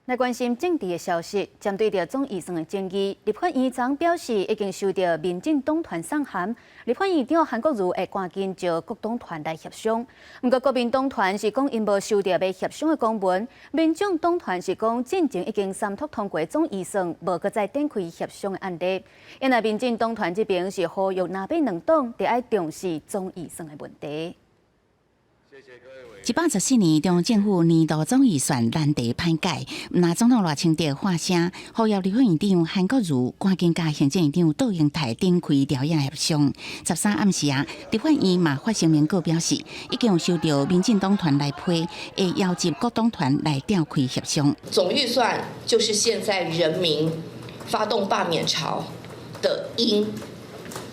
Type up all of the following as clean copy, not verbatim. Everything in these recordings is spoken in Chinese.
来关心政治的消息，针对着总医生的建议，立法院长表示已经收到民进党团送函，立法院长韩国瑜会赶紧召各党团来协商。不过国民党团是讲因无收到要协商的公文，民众党团是讲进前已经三读通过总医生，无搁再展开协商的案例。因为民进党团这边是呼吁南北两党得爱重视总医生的问题。 114年中政府年度总预算难题歹解，那总统赖清德发声，呼吁立法院长韩国瑜赶紧甲行政院长杜英台展开调研协商。13暗时啊，立法院嘛发声明稿表示，已经有收到民进党团来批，会邀集各党团来召开协商。总预算就是现在人民发动罢免潮的因。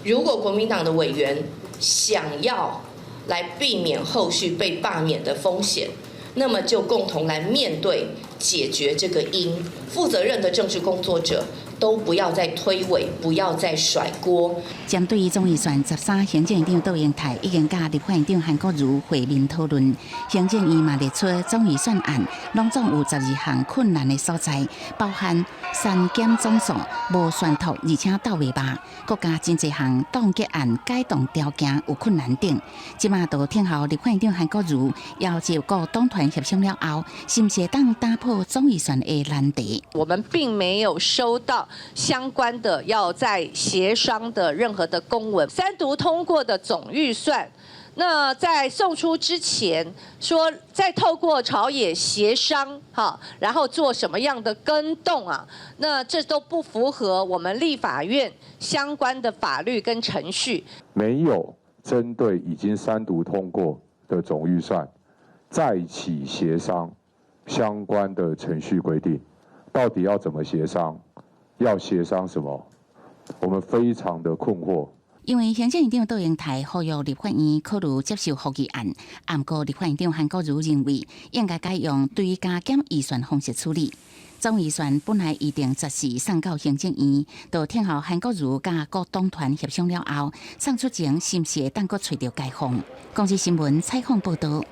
如果国民党的委员想要 来避免后续被罢免的风险，那么就共同来面对解决这个因。负责任的政治工作者都不要再推诿，不要再甩锅。针对总预算13，行政院长杜英台已经甲立法院长韩国瑜会面讨论。行政院嘛列出总预算案，拢总有12项困难的所在，包含删减总数、无宣读，而且到未罢，国家真侪项冻结案改动条件有困难等。即马都听候立法院长韩国瑜要求各党团协商了后，是毋是当打破总预算的难题？我们并没有收到 相关的要在协商的任何的公文，三读通过的总预算，那在送出之前说再透过朝野协商，然后做什么样的更动啊？那这都不符合我们立法院相关的法律跟程序。没有针对已经三读通过的总预算再起协商相关的程序规定，到底要怎么协商？ 要协商什么？我们非常的困惑。因为行政院长杜英台呼吁立法院考虑接受复议案，不过立法院长韩国瑜认为应该改用对加减预算方式处理。总预算本来预定14送到行政院，到听候韩国瑜甲各党团协商了后，送出前是毋是会当阁找到解放？公司新闻采访报道。